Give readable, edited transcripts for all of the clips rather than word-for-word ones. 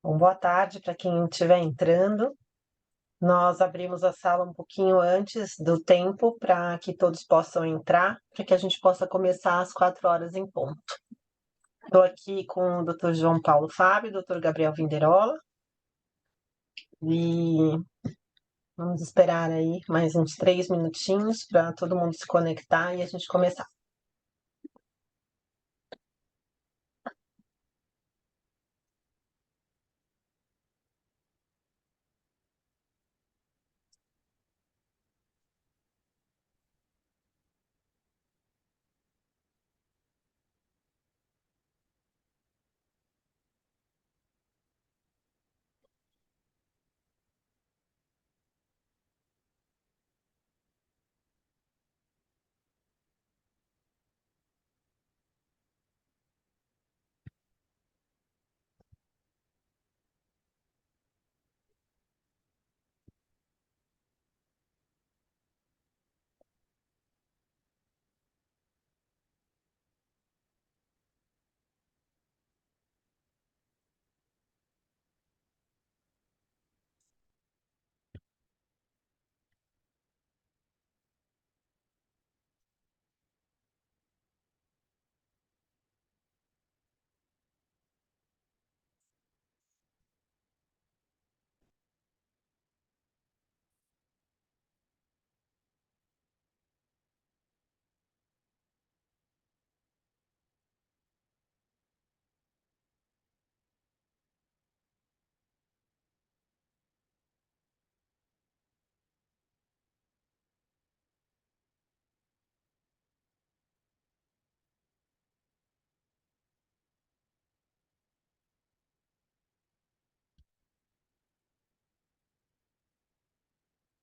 Bom, boa tarde para quem estiver entrando. Nós abrimos a sala um pouquinho antes do tempo para que todos possam entrar, para que a gente possa começar às 4 horas em ponto. Estou aqui com o Dr. João Paulo Fábio, Dr. Gabriel Vinderola, e vamos esperar aí mais uns 3 minutinhos para todo mundo se conectar e a gente começar.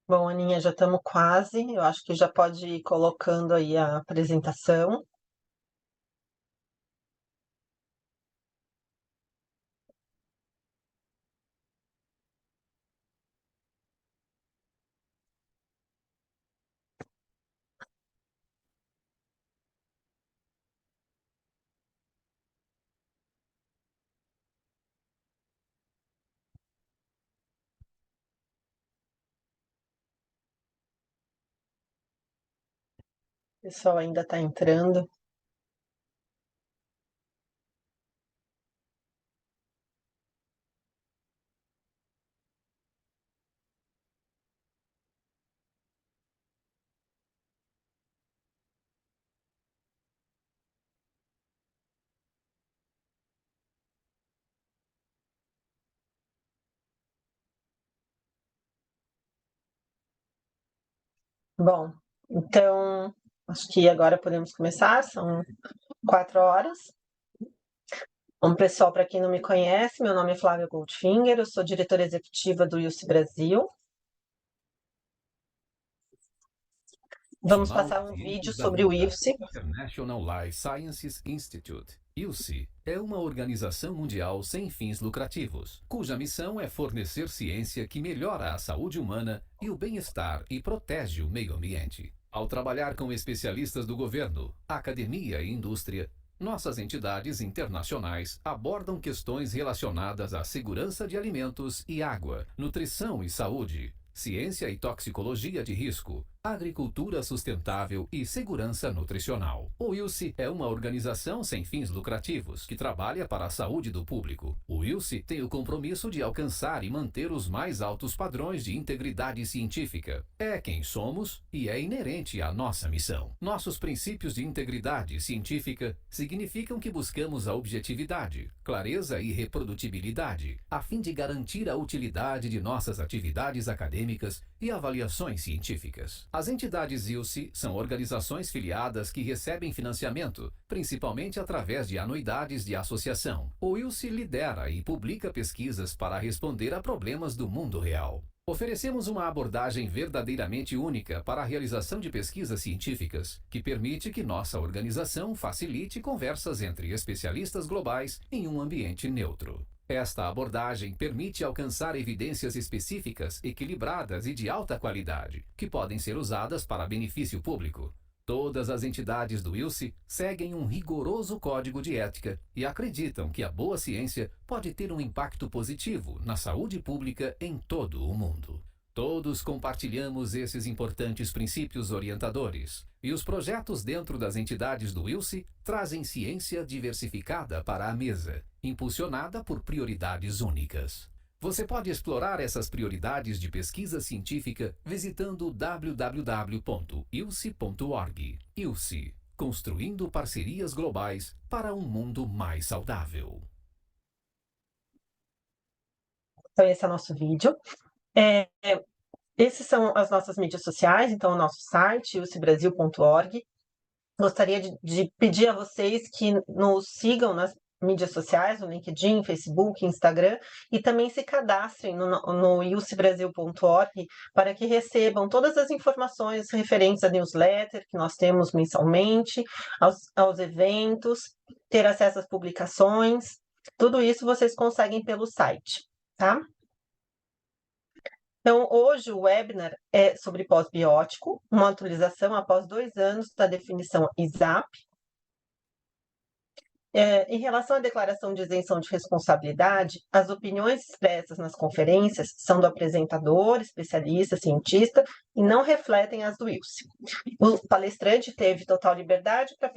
Bom, Aninha, já estamos quase. Eu acho que já pode ir colocando aí a apresentação. O pessoal ainda está entrando. Bom, então acho que agora podemos começar, são 4 horas. Bom, pessoal, para quem não me conhece, meu nome é Flávia Goldfinger, eu sou diretora executiva do ILSE Brasil. Vamos passar um vídeo sobre o ILSE. International Life Sciences Institute, ILSI, é uma organização mundial sem fins lucrativos, cuja missão é fornecer ciência que melhora a saúde humana e o bem-estar e protege o meio ambiente. Ao trabalhar com especialistas do governo, academia e indústria, nossas entidades internacionais abordam questões relacionadas à segurança de alimentos e água, nutrição e saúde, ciência e toxicologia de risco, agricultura sustentável e segurança nutricional. O ILSI é uma organização sem fins lucrativos que trabalha para a saúde do público. O ILSI tem o compromisso de alcançar e manter os mais altos padrões de integridade científica. É quem somos e é inerente à nossa missão. Nossos princípios de integridade científica significam que buscamos a objetividade, clareza e reprodutibilidade, a fim de garantir a utilidade de nossas atividades acadêmicas e avaliações científicas. As entidades ILSI são organizações filiadas que recebem financiamento, principalmente através de anuidades de associação. O ILSI lidera e publica pesquisas para responder a problemas do mundo real. Oferecemos uma abordagem verdadeiramente única para a realização de pesquisas científicas, que permite que nossa organização facilite conversas entre especialistas globais em um ambiente neutro. Esta abordagem permite alcançar evidências específicas, equilibradas e de alta qualidade, que podem ser usadas para benefício público. Todas as entidades do ILSE seguem um rigoroso código de ética e acreditam que a boa ciência pode ter um impacto positivo na saúde pública em todo o mundo. Todos compartilhamos esses importantes princípios orientadores, e os projetos dentro das entidades do ILSE trazem ciência diversificada para a mesa, impulsionada por prioridades únicas. Você pode explorar essas prioridades de pesquisa científica visitando www.ilse.org. ILSE, construindo parcerias globais para um mundo mais saudável. Então, esse é o nosso vídeo. Esses são as nossas mídias sociais, então o nosso site, ilsebrasil.org. Gostaria de pedir a vocês que nos sigam nas mídias sociais, no LinkedIn, Facebook, Instagram, e também se cadastrem no ilsebrasil.org para que recebam todas as informações referentes à newsletter que nós temos mensalmente, aos eventos, ter acesso às publicações. Tudo isso vocês conseguem pelo site, tá? Então, hoje o webinar é sobre pós-biótico, uma atualização após 2 anos da definição ISAP. Em relação à declaração de isenção de responsabilidade, as opiniões expressas nas conferências são do apresentador, especialista, cientista, e não refletem as do ILSE. O palestrante teve total liberdade para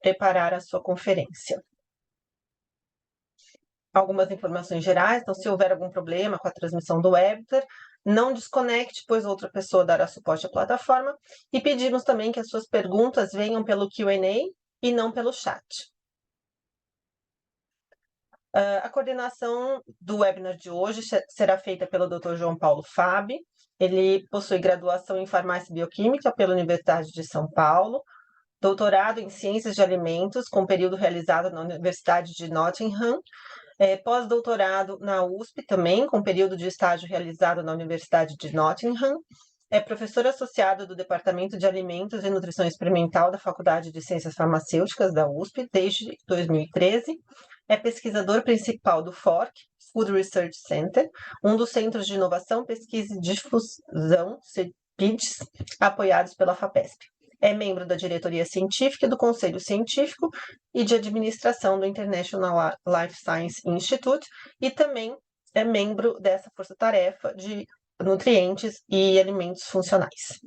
preparar a sua conferência. Algumas informações gerais, então, se houver algum problema com a transmissão do webinar, não desconecte, pois outra pessoa dará suporte à plataforma, e pedimos também que as suas perguntas venham pelo Q&A e não pelo chat. A coordenação do webinar de hoje será feita pelo Dr. João Paulo Fabi. Ele possui graduação em farmácia e bioquímica pela Universidade de São Paulo, doutorado em ciências de alimentos, com período realizado na Universidade de Nottingham, pós-doutorado na USP também, com período de estágio realizado na Universidade de Nottingham, é professor associado do Departamento de Alimentos e Nutrição Experimental da Faculdade de Ciências Farmacêuticas da USP desde 2013, é pesquisador principal do FORC, Food Research Center, um dos centros de inovação, pesquisa e difusão, CPIDs, apoiados pela FAPESP. É membro da diretoria científica e do Conselho Científico e de Administração do International Life Science Institute e também é membro dessa força-tarefa de nutrientes e alimentos funcionais.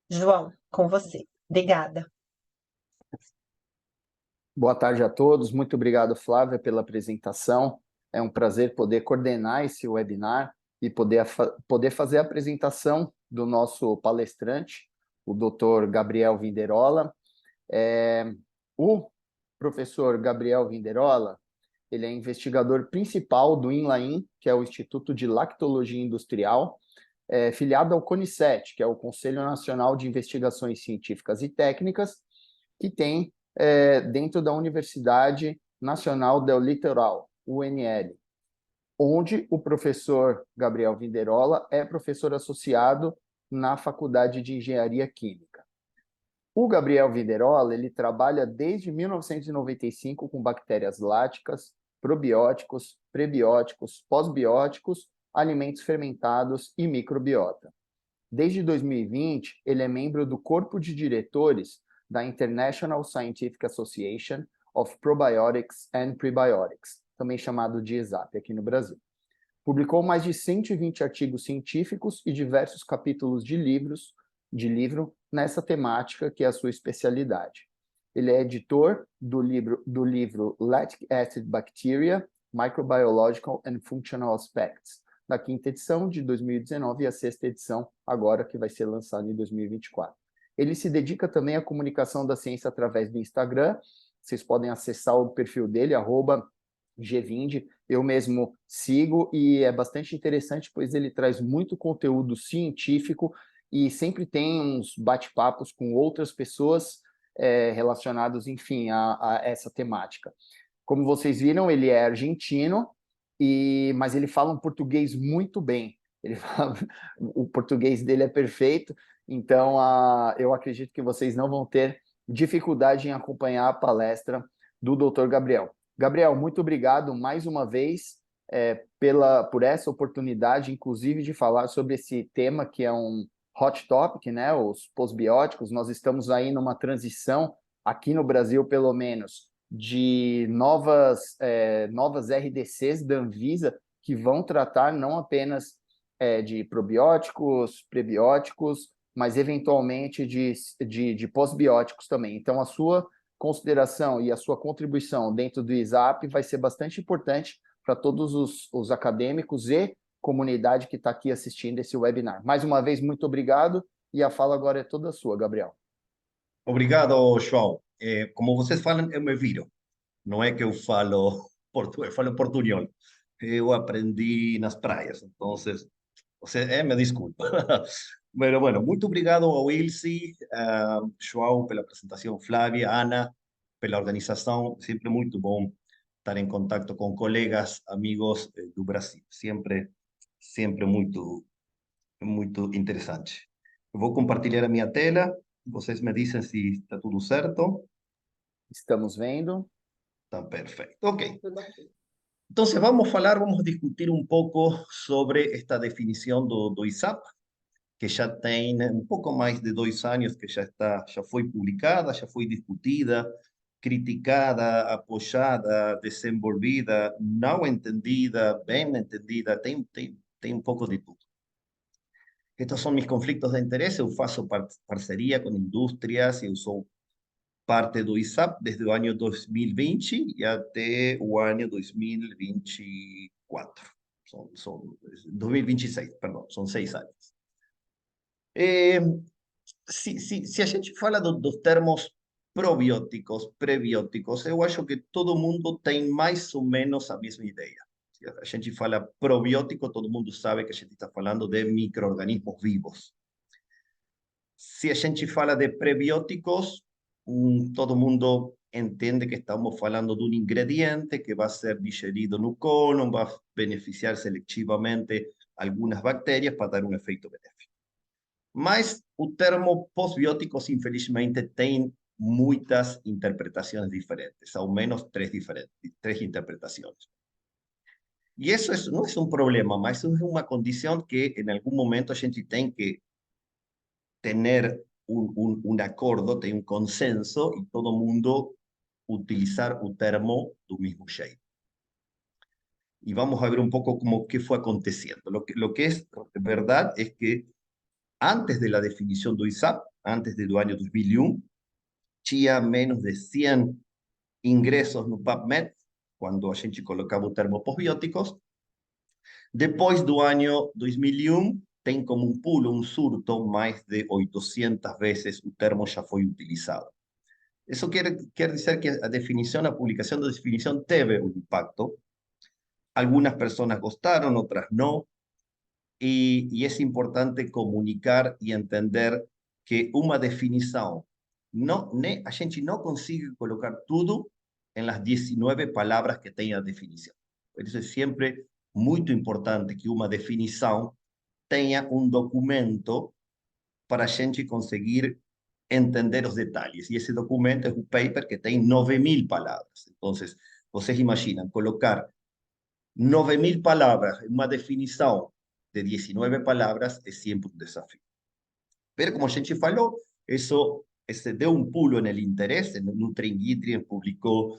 João, com você. Obrigada. Boa tarde a todos. Muito obrigado, Flávia, pela apresentação. É um prazer poder coordenar esse webinar e poder fazer a apresentação do nosso palestrante, o Dr. Gabriel Vinderola. O professor Gabriel Vinderola, ele é investigador principal do INLAIN, que é o Instituto de Lactologia Industrial, filiado ao CONICET, que é o Conselho Nacional de Investigações Científicas e Técnicas, que tem dentro da Universidade Nacional do Litoral, UNL, onde o professor Gabriel Vinderola é professor associado na Faculdade de Engenharia Química. O Gabriel Vinderola, ele trabalha desde 1995 com bactérias láticas, probióticos, prebióticos, pós-bióticos, alimentos fermentados e microbiota. Desde 2020, ele é membro do corpo de diretores da International Scientific Association of Probiotics and Prebiotics, também chamado de ESAP aqui no Brasil. Publicou mais de 120 artigos científicos e diversos capítulos de livro nessa temática que é a sua especialidade. Ele é editor do livro Lactic Acid Bacteria, Microbiological and Functional Aspects, da 5ª edição de 2019 e a 6ª edição agora, que vai ser lançada em 2024. Ele se dedica também à comunicação da ciência através do Instagram. Vocês podem acessar o perfil dele, @gvinde. Eu mesmo sigo e é bastante interessante, pois ele traz muito conteúdo científico e sempre tem uns bate-papos com outras pessoas relacionados, enfim, a essa temática. Como vocês viram, ele é argentino, mas ele fala um português muito bem. O português dele é perfeito, então eu acredito que vocês não vão ter dificuldade em acompanhar a palestra do Dr. Gabriel. Gabriel, muito obrigado mais uma vez por essa oportunidade, inclusive de falar sobre esse tema que é um hot topic, né? Os pós-bióticos. Nós estamos aí numa transição, aqui no Brasil, pelo menos, de novas RDCs da Anvisa que vão tratar não apenas de probióticos, prebióticos, mas eventualmente de pós-bióticos também. Então, a sua consideração e a sua contribuição dentro do ISAP vai ser bastante importante para todos os acadêmicos e comunidade que está aqui assistindo esse webinar. Mais uma vez, muito obrigado, e a fala agora é toda sua, Gabriel. Obrigado, João. Como vocês falam, eu me viro. Não é que eu falo português, eu falo portunhol. Eu aprendi nas praias, então, me desculpa. Pero bueno, muito obrigado a Wilson, João, pela apresentação, Flávia, Ana, pela organização. Sempre muito bom estar em contato com colegas, amigos do Brasil. Sempre muito interessante. Eu vou compartilhar a minha tela. Vocês me dizem se está tudo certo. Estamos vendo. Está perfeito. Ok. Entonces vamos discutir un poco sobre esta definición do ISAP, que ya tiene un poco más de 2 años que ya fue publicada, ya fue discutida, criticada, apoyada, desenvolvida, no entendida, bien entendida, tem un poco de todo. Estos son mis conflictos de interés. Eu faço parceria com indústrias, eu sou parte do ISAP desde o ano 2020 e até o ano 2024. 2026, perdão, são 6 anos. Se a gente fala dos termos probióticos, prebióticos, eu acho que todo mundo tem mais ou menos a mesma ideia. Se a gente fala probiótico, todo mundo sabe que a gente está falando de micro-organismos vivos. Se a gente fala de prebióticos, todo mundo entende que estamos falando de um ingrediente que vai ser digerido no cólon, vai beneficiar selectivamente algumas bactérias para dar um efeito benéfico. Mas o termo pós-bióticos, infelizmente, tem muitas interpretações diferentes, ao menos 3 interpretações. E isso não é um problema, mas é uma condição que, em algum momento, a gente tem que ter un acuerdo, tem un consenso y todo mundo utilizar o termo do mismo jeito. Y vamos a ver un poco qué fue aconteciendo. Lo que es verdad es que antes de la definición do ISAP, antes del año 2001, tinha menos de 100 ingressos no PubMed, quando a gente colocava o termo pós-bióticos. Depois do ano 2001, tem como um pulo, um surto, mais de 800 vezes o termo já foi utilizado. Isso quer dizer que a definição, a publicação da definição teve um impacto. Algumas pessoas gostaram, outras não. E é importante comunicar e entender que uma definição, a gente não consegue colocar tudo em las 19 palavras que tem a definição. Por isso é sempre muito importante que uma definição tenha um documento para a gente conseguir entender os detalhes. E esse documento é um paper que tem 9.000 palavras. Então, vocês imaginam colocar 9.000 palavras em uma definição de 19 palavras é sempre um desafio. Mas, como a gente falou, isso deu um pulo no interesse. No Tringuitri publicou,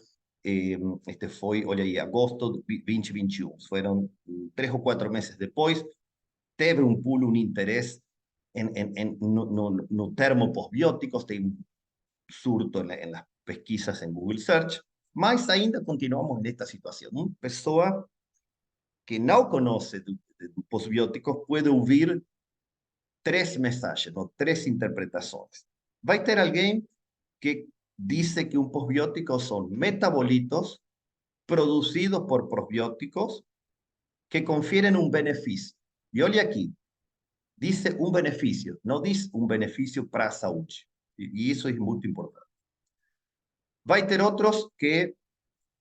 foi, olha aí, agosto de 2021. Foram 3 ou 4 meses depois. Teve um pulo, um interesse no termo pós-bióticos, tem um surto nas pesquisas em Google Search, mas ainda continuamos nesta situação. Uma pessoa que não conhece do pós-bióticos pode ouvir 3 mensagens, ou 3 interpretações. Vai ter alguém que diz que um pós-biótico são metabolitos produzidos por probióticos que confieren un beneficio. Y olha aquí, dice un beneficio, no dice un beneficio para la salud. Y eso es muy importante. Vai ter otros que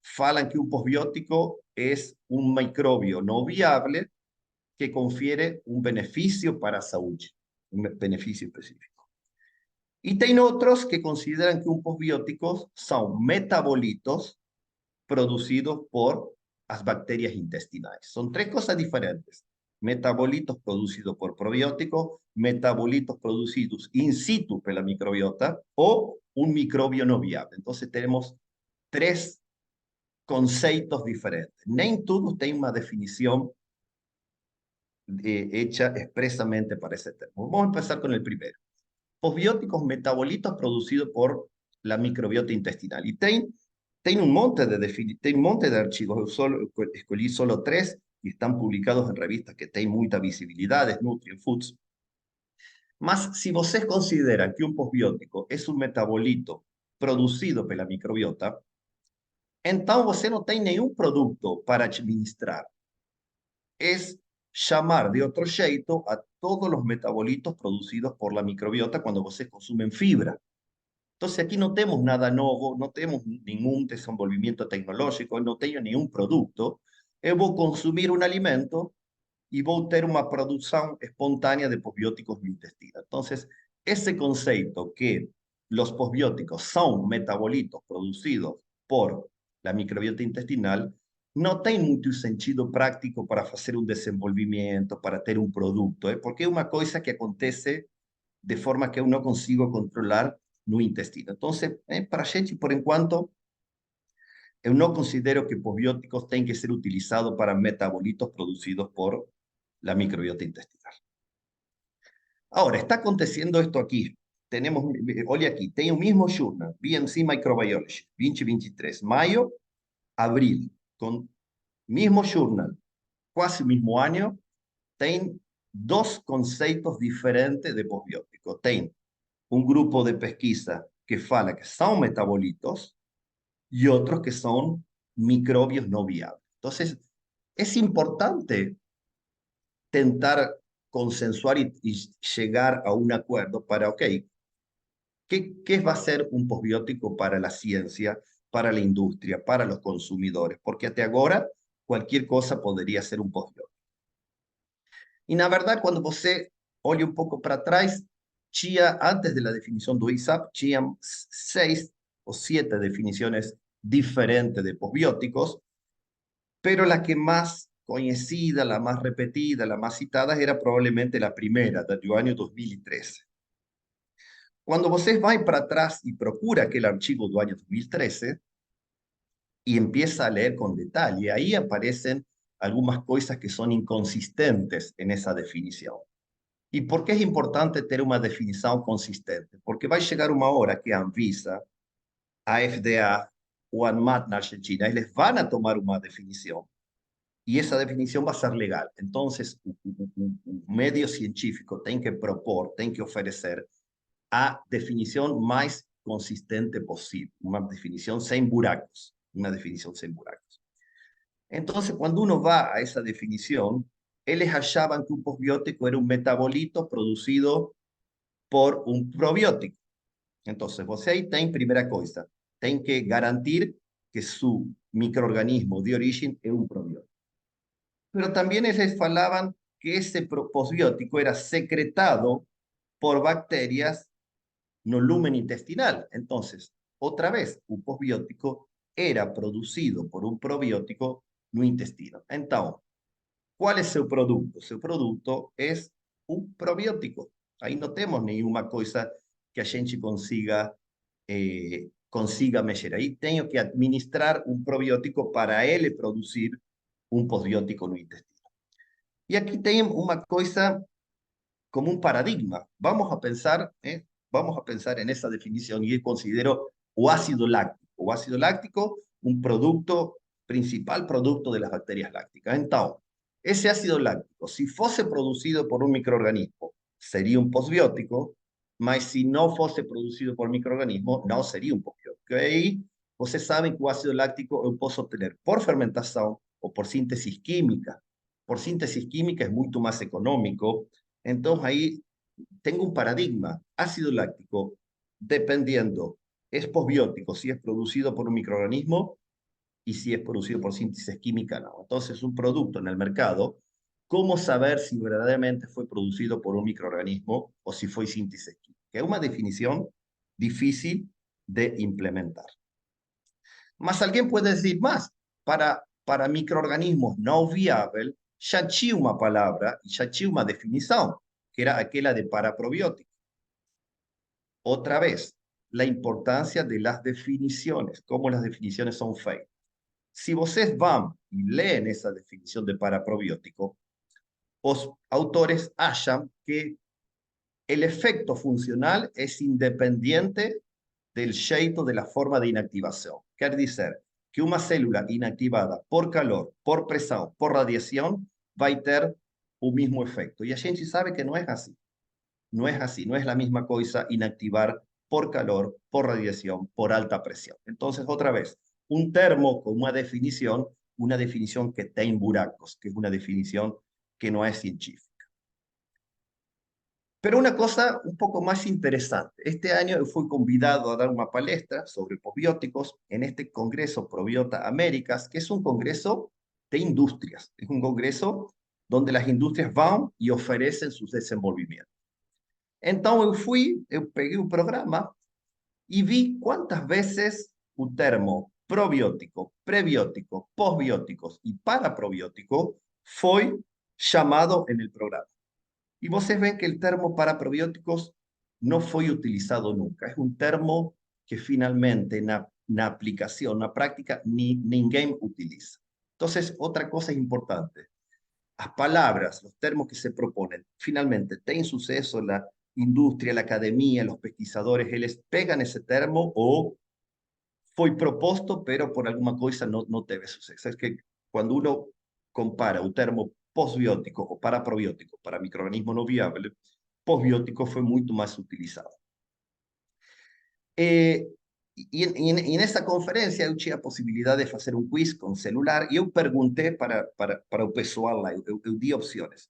falan que un posbiótico es un microbio no viable que confiere un beneficio para la salud, un beneficio específico. Y hay otros que consideran que un posbiótico son metabolitos producidos por las bacterias intestinales. Son 3 cosas diferentes. metabolitos producidos por probióticos, metabolitos producidos in situ por la microbiota o un microbio no viable. Entonces tenemos tres conceptos diferentes. Nem todos tienen una definición hecha expresamente para ese término. Vamos a empezar con el primero. Posbióticos, metabolitos producidos por la microbiota intestinal. Y tiene un monte de archivos. Yo escogí solo 3 y están publicados en revistas que tienen mucha visibilidad, Nutrient Foods. Mas, si vocês consideran que un posbiótico es un metabolito producido por la microbiota, entonces você no tiene ningún producto para administrar. Es llamar de otro jeito a todos los metabolitos producidos por la microbiota cuando vocês consumen fibra. Entonces aquí no tenemos nada nuevo, no tenemos ningún desenvolvimiento tecnológico, no tengo ningún producto. Yo voy a consumir un alimento y voy a tener una producción espontánea de posbióticos en mi intestino. Entonces, ese concepto que los posbióticos son metabolitos producidos por la microbiota intestinal no tiene mucho sentido práctico para hacer un desenvolvimiento, para tener un producto, porque es una cosa que acontece de forma que eu não consigo controlar no intestino. Entonces, para a gente, por enquanto, eu não considero que posbióticos tengan que ser utilizados para metabolitos producidos por la microbiota intestinal. Ahora, está aconteciendo esto aquí. Tenemos, olha aquí, tem o mismo journal, BMC Microbiology, 2023, mayo, abril, con mismo journal, casi mismo año, tem 2 conceptos diferentes de posbióticos. Tem un grupo de pesquisa que fala que son metabolitos y otros que son microbios no viables. Entonces, es importante tentar consensuar y llegar a un acuerdo para, ok, ¿qué va a ser un posbiótico para la ciencia, para la industria, para los consumidores? Porque hasta ahora cualquier cosa podría ser un posbiótico. Y la verdad, cuando você olha un poco para atrás, tinha, antes de la definición do ISAP, tinha 6 o 7 definiciones diferentes de posbióticos, pero la que más conocida, la más repetida, la más citada, era probablemente la primera, del año 2013. Cuando vocês van para atrás y procura aquel archivo del año 2013 y empieza a leer con detalle, ahí aparecen algunas cosas que son inconsistentes en esa definición. ¿Y por qué es importante tener una definición consistente? Porque va a llegar una hora que Anvisa, a FDA o ANMAT en Argentina, y les van a tomar una definición. Y esa definición va a ser legal. Entonces, un medio científico tiene que proponer, tiene que ofrecer a definición más consistente posible. Una definición sin buracos. Una definición sin buracos. Entonces, cuando uno va a esa definición, ellos hallaban que un posbiótico era un metabolito producido por un probiótico. Entonces, você ahí tiene primera cosa, tiene que garantir que su microorganismo de origen es un probiótico. Pero también ellos falaban que ese posbiótico era secretado por bacterias no lumen intestinal. Entonces, otra vez, un posbiótico era producido por un probiótico no intestino. Entonces, ¿cuál es su producto? Su producto es un probiótico. Ahí no tenemos ninguna cosa que a gente consiga medir. Ahí tengo que administrar un probiótico para él producir un posbiótico no intestino. Y aquí tenemos una cosa como un paradigma. Vamos a pensar en esa definición y considero o ácido láctico. O ácido láctico, un producto, principal producto de las bacterias lácticas. Entonces, ese ácido láctico, si fuese producido por un microorganismo, sería un posbiótico, mas si no fuese producido por microorganismo, no sería un posbiótico. Ahí, ustedes saben que el ácido láctico yo puedo obtener por fermentación o por síntesis química. Por síntesis química es mucho más económico. Entonces ahí tengo un paradigma. Ácido láctico, dependiendo, es posbiótico si es producido por un microorganismo y si es producido por síntesis química, no. Entonces, un producto en el mercado, ¿cómo saber si verdaderamente fue producido por un microorganismo o si fue síntesis química? Es una definición difícil de implementar. Más alguien puede decir más, para microorganismos no viables, já tinha uma palavra e já tinha uma definição, que era aquela de paraprobiótico. Otra vez, la importancia de las definiciones, cómo las definiciones son feitas. Si vocês van y leen esa definición de paraprobiótico, los autores hallan que el efecto funcional es independiente del jeito de la forma de inactivación. Quiere decir que una célula inactivada por calor, por presión, por radiación, va a tener un mismo efecto. Y a gente sabe que no es así. No es así, no es la misma cosa inactivar por calor, por radiación, por alta presión. Entonces, otra vez, un termo con una definición que tiene buracos, que es una definición que no es científica. Pero una cosa un poco más interesante. Este año fui convidado a dar una palestra sobre probióticos en este Congreso Probiota Américas, que es un congreso de industrias. Es un congreso donde las industrias van y ofrecen sus desenvolvimientos. Entonces eu peguei o programa e vi quantas vezes o termo probiótico, prebiótico, posbióticos e paraprobiótico foi chamado en el programa. Y vocês ven que el termo paraprobióticos no foi utilizado nunca. Es un termo que finalmente na aplicación, na práctica, ninguém utiliza. Entonces, otra cosa importante. Las palabras, los termos que se proponen, finalmente tienen suceso en la industria, la academia, los pesquisadores, ellos pegan ese termo o fue propuesto, pero por alguna cosa no teve suceso. Es que cuando uno compara un termo posbiótico o paraprobiótico para microorganismo no viable, posbiótico fue mucho más utilizado. Y en esta conferencia eu tinha a possibilidade de fazer um quiz com celular e eu perguntei para o pessoal lá, eu di opções.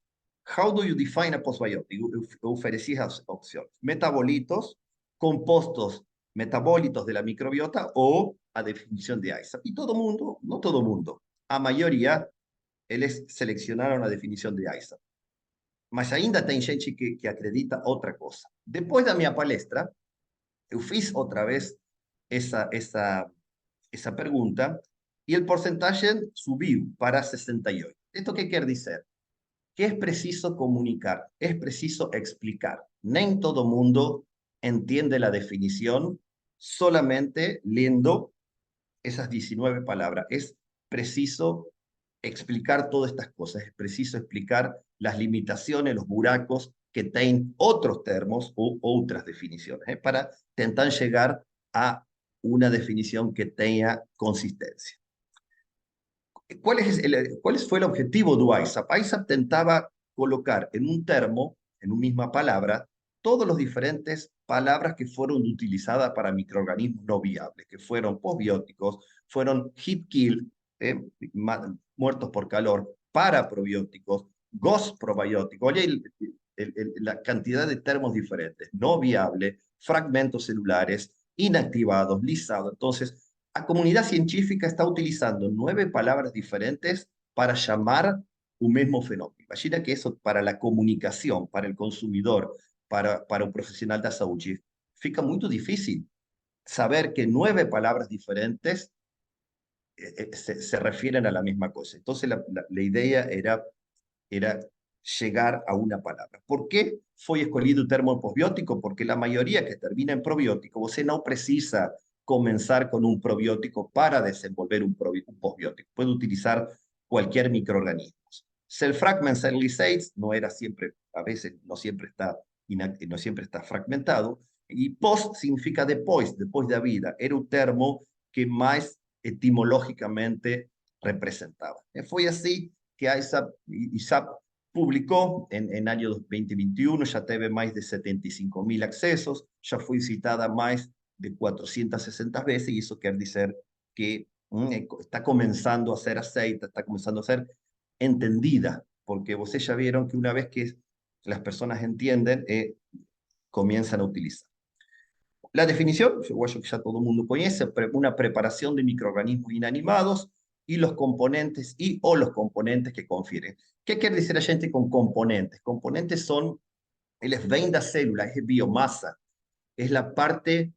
How do you define a postbiotic? Eu ofereci as opções. Metabolitos, compostos metabólitos de la microbiota ou a definição de ISAP. E todo mundo, não todo mundo, a maioria, eles selecionaram a definição de ISAP. Mas ainda tem gente que acredita outra coisa. Depois da minha palestra, eu fiz outra vez esa pregunta y el porcentaje subió para 68. ¿Esto qué quiere decir? Que es preciso comunicar, es preciso explicar. No todo mundo entiende la definición solamente leyendo esas 19 palabras. Es preciso explicar todas estas cosas, es preciso explicar las limitaciones, los buracos que tienen otros termos u otras definiciones, para intentar llegar a una definición que tenga consistencia. ¿Cuál fue el objetivo de ISAP? ISAP tentaba colocar en un termo, en una misma palabra, todas las diferentes palabras que fueron utilizadas para microorganismos no viables, que fueron posbióticos, fueron heat kill, muertos por calor, paraprobióticos, ghost probióticos. Oye, la cantidad de termos diferentes, no viable, fragmentos celulares, inactivados, lisados. Entonces, la comunidad científica está utilizando 9 palabras diferentes para llamar un mismo fenómeno. Imagina que eso para la comunicación, para el consumidor, para un profesional de salud, fica muy difícil saber que 9 palabras diferentes se refieren a la misma cosa. Entonces, la idea era llegar a una palabra. ¿Por qué fue escogido el termo posbiótico? Porque la mayoría que termina en probiótico, você no precisa comenzar con un probiótico para desenvolver un posbiótico. Puede utilizar cualquier microorganismo. Cell fragment, cell lysates, no era siempre, a veces no siempre está fragmentado. Y post significa después de la vida. Era un termo que más etimológicamente representaba. Fue así que ISAP publicó en el año 2021, ya tuve más de 75.000 accesos, ya fue citada más de 460 veces, y eso quiere decir que está comenzando a ser aceita, está comenzando a ser entendida, porque ustedes ya vieron que una vez que las personas entienden, comienzan a utilizar. La definición, yo creo que ya todo el mundo conoce, una preparación de microorganismos inanimados y los componentes o los componentes que confieren. ¿Qué quiere decir la gente con componentes? Componentes son, eles vêm da célula, es biomasa, es la parte,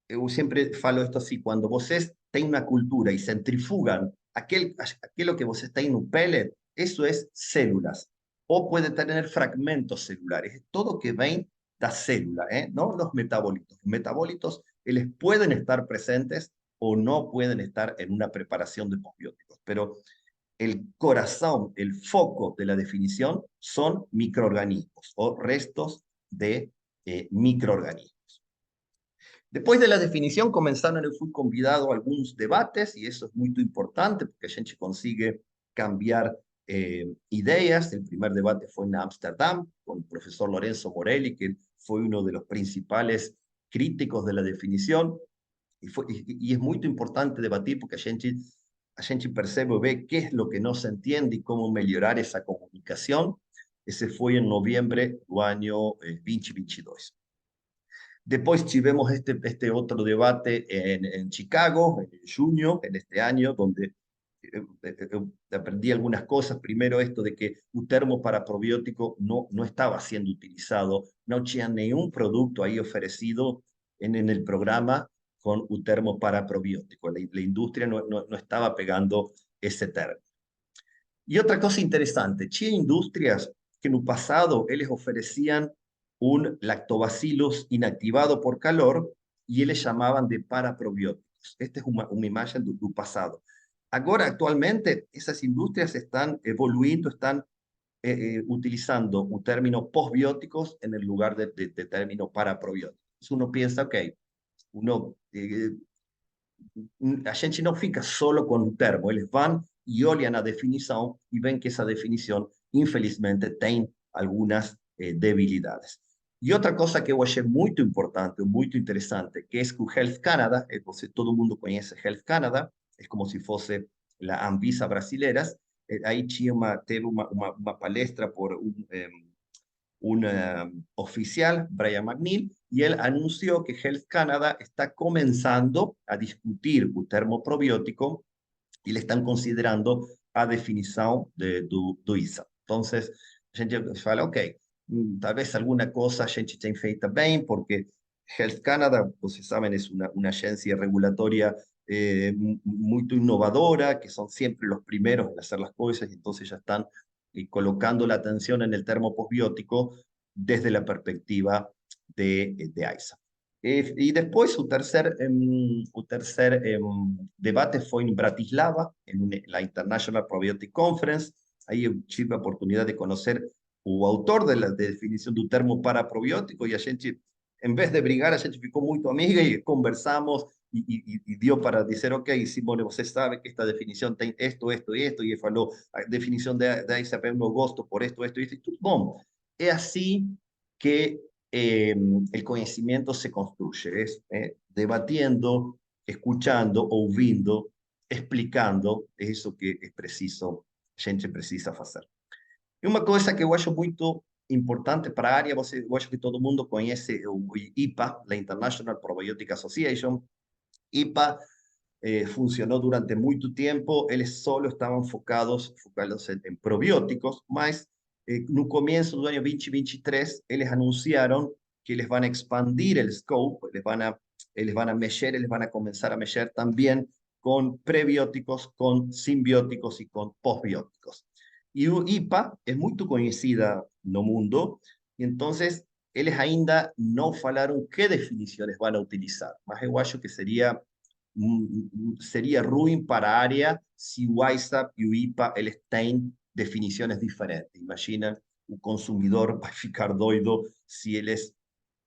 yo siempre falo esto así, cuando vocês têm una cultura y centrifugan aquello que vocês têm no pellet, eso es células, o puede tener fragmentos celulares, todo que ven da célula, no los metabolitos. Los metabolitos, ellos pueden estar presentes o no pueden estar en una preparación de posbióticos, pero el corazón, el foco de la definición son microorganismos o restos de microorganismos. Después de la definición comenzaron, eu fui convidado a alguns debates, y eso es muy importante, porque a gente consigue cambiar ideas. El primer debate fue en Ámsterdam, con el profesor Lorenzo Morelli, que fue uno de los principales críticos de la definición, y es muy importante debatir, porque a gente percebe, ve qué es lo que no se entiende y cómo mejorar esa comunicación. Ese fue en noviembre del año 2022. Después tivemos este otro debate en Chicago, en junio, en este año, donde aprendí algunas cosas. Primero, esto de que un termo para probiótico no estaba siendo utilizado, no tenía ningún producto ahí ofrecido en el programa con un termo para probiótico. La industria no estaba pegando ese termo. Y otra cosa interesante, había industrias que en el pasado ellos ofrecían un lactobacillus inactivado por calor y ellos llamaban de paraprobióticos. Esta es una imagen del pasado. Ahora, actualmente, esas industrias están evolucionando, están utilizando un término postbióticos en el lugar de término paraprobióticos. Entonces uno piensa, ok, a gente no fica solo con un termo, eles van y olham a definición y ven que esa definición, infelizmente, tiene algunas debilidades. Y otra cosa que yo achei muy importante, muy interesante, que es que Health Canada, todo el mundo conoce Health Canada, es como si fuese la Anvisa brasileras, ahí teve una palestra por un oficial, Brian McNeil, y él anunció que Health Canada está comenzando a discutir el termo probiótico y le están considerando a definición do ISA. Entonces, a gente fala, ok, tal vez alguna cosa a gente tem feita bem, porque Health Canada, vocês saben, es una agencia regulatoria muy innovadora, que son siempre los primeros en hacer las cosas, y entonces ya están colocando la atención en el termo posbiótico desde la perspectiva de ISA. Y después su tercer debate fue en Bratislava, en la International Probiotic Conference. Ahí tuve la oportunidad de conocer o autor de la definición de un termo para probiótico, y a gente, en vez de brigar, a gente ficou muito amiga y conversamos y dio para decir, ok, Simone, você sabe que esta definición tiene esto, esto y esto, y él falou, a definición de ISAP no gosto por esto, esto y esto, y tudo bom. Es así que el conocimiento se construye, es debatiendo, escuchando, ouvindo, explicando, es eso que es preciso, gente precisa hacer. Y una cosa que yo acho muy importante para a área, yo acho que todo el mundo conoce o IPA, la International Probiotic Association. IPA funcionó durante mucho tiempo, ellos solo estaban focados en probióticos, mas no comienzo del año 2023, ellos anunciaron que les van a expandir el scope, les van a medir, les van a comenzar a medir también con prebióticos, con simbióticos y con postbióticos. Y IPA es muy conocida no mundo, y entonces ellos ainda no falaron qué definiciones van a utilizar, mas eu acho que sería ruim para a área se o ISAP e o IPA eles têm definições diferentes. Imagina, o consumidor vai ficar doido se eles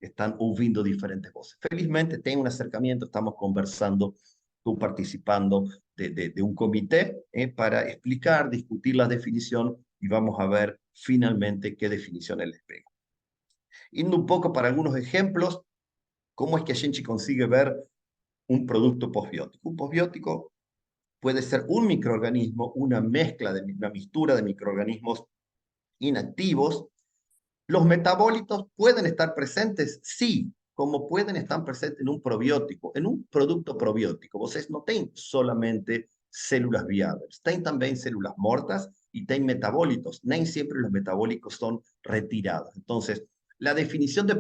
estão ouvindo diferentes vozes. Felizmente tem um acercamento, estamos conversando, estou participando de um comitê para explicar, discutir a definição e vamos a ver finalmente que definição eles pegam. Indo um pouco para algunos exemplos, como é que a gente consigue ver un producto posbiótico. Un posbiótico puede ser un microorganismo, una mistura de microorganismos inactivos. ¿Los metabolitos pueden estar presentes? Sí, como pueden estar presentes en un probiótico, en un producto probiótico. Ustedes no tienen solamente células viables, tienen también células muertas y tienen metabolitos. No siempre los metabólicos son retirados. Entonces, la definición de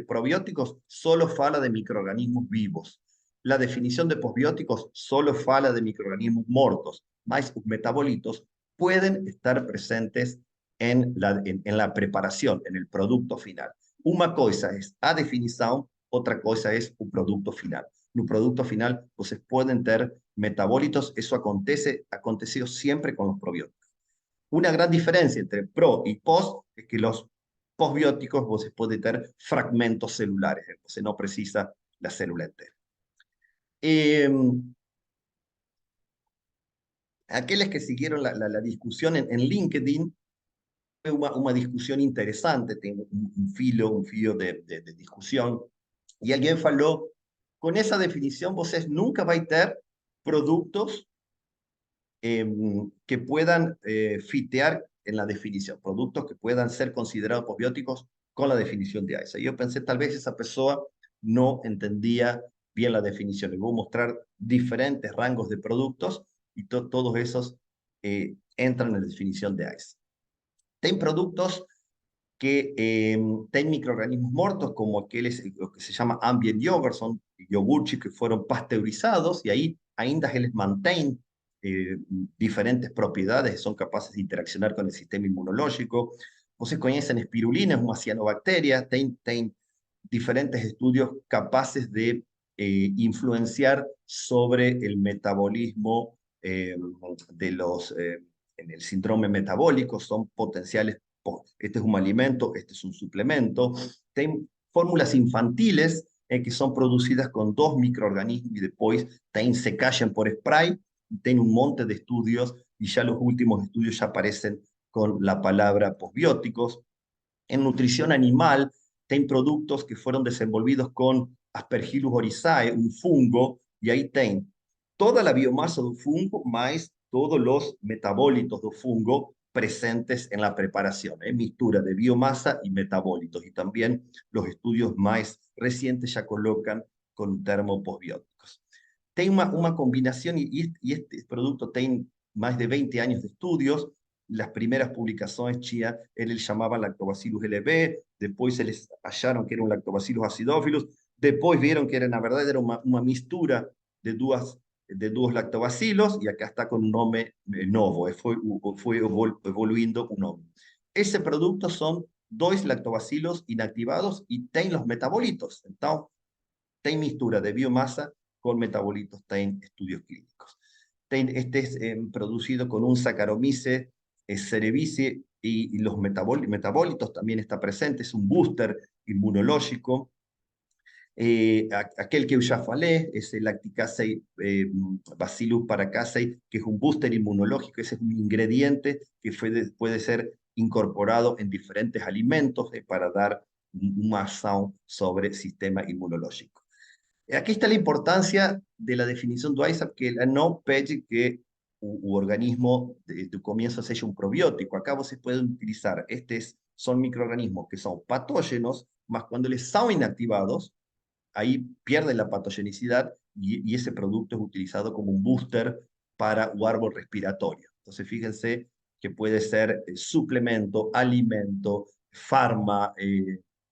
probióticos solo fala de microorganismos vivos. La definición de posbióticos solo fala de microorganismos muertos, mas los metabolitos pueden estar presentes en la preparación, en el producto final. Una cosa es a definición, otra cosa es un producto final. En un producto final, ustedes pueden tener metabolitos, eso aconteció siempre con los probióticos. Una gran diferencia entre pro y post es que los postbióticos vos pueden tener fragmentos celulares, entonces no precisa la célula entera. Aquellos que siguieron la discusión en LinkedIn, fue una discusión interesante, tengo un filo de discusión, y alguien faló, con esa definición vos nunca vais a tener productos que puedan fitear en la definición, productos que puedan ser considerados postbióticos con la definición de AISA. Yo pensé, tal vez esa persona no entendía bien la definición. Le voy a mostrar diferentes rangos de productos y todos esos entran en la definición de AISA. Ten productos que tienen microorganismos muertos, como aquellos lo que se llama ambient yogurt, son yogurts que fueron pasteurizados y ahí ainda se les mantienen diferentes propiedades, son capaces de interaccionar con el sistema inmunológico. Ustedes conocen espirulina, es una cianobacteria, tienen diferentes estudios capaces de influenciar sobre el metabolismo en el síndrome metabólico, son potenciales. Este es un alimento, este es un suplemento. Tienen fórmulas infantiles que son producidas con 2 microorganismos y después se callan por spray. Tienen un monte de estudios y ya los últimos estudios ya aparecen con la palabra postbióticos. En nutrición animal, tienen productos que fueron desenvolvidos con Aspergillus oryzae, un fungo, y ahí tienen toda la biomasa del fungo más todos los metabolitos del fungo presentes en la preparación, mixtura de biomasa y metabolitos, y también los estudios más recientes ya colocan con un termo postbióticos. Tiene una combinación, y este producto tiene más de 20 años de estudios. Las primeras publicaciones chía, él le llamaba Lactobacillus LB, después se les hallaron que era un Lactobacillus acidophilus, después vieron que la verdad era una mixtura de dos lactobacilos, y acá está con un nombre novo, fue evoluyendo un nombre. Ese producto son 2 lactobacilos inactivados y tienen los metabolitos. Entonces, tienen mixtura de biomasa con metabolitos, tienen estudios clínicos. Este es producido con un Saccharomyces cerevisiae y los metabolitos también está presente, es un booster inmunológico. Aquel que ya falé es el Lacticase Bacillus paracasei, que es un booster inmunológico, ese es un ingrediente que puede ser incorporado en diferentes alimentos para dar un acción sobre el sistema inmunológico. Aquí está la importancia de la definición de ISAP, que no pede que un organismo de comienzo sea un probiótico. Acá se pueden utilizar, son microorganismos que son patógenos, más cuando les son inactivados, ahí pierde la patogenicidad y ese producto es utilizado como un booster para un árbol respiratorio. Entonces fíjense que puede ser suplemento, alimento,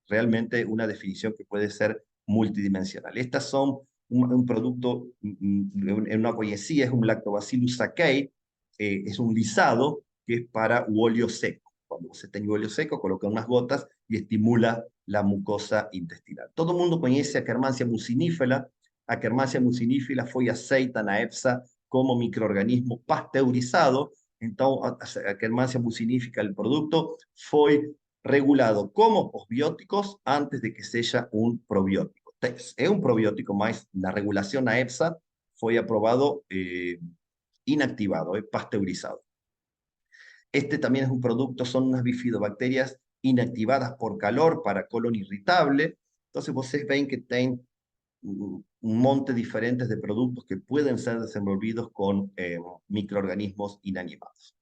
realmente una definición que puede ser multidimensional. Estas son un producto, en una poesía, es un Lactobacillus sakei, es un lisado que es para óleo seco. Cuando usted tiene óleo seco, coloca unas gotas y estimula la mucosa intestinal. Todo el mundo conoce a Akkermansia mucinifera. Akkermansia mucinifera fue aceita na EFSA como microorganismo pasteurizado. Entonces, Akkermansia mucinifera, el producto, fue regulado como postbióticos antes de que sea un probiótico. Es un probiótico, más la regulación a EFSA fue aprobado inactivado, pasteurizado. Este también es un producto, son unas bifidobacterias inactivadas por calor para colon irritable. Entonces, ustedes ven que tienen un monte diferentes de productos que pueden ser desenvolvidos con microorganismos inanimados.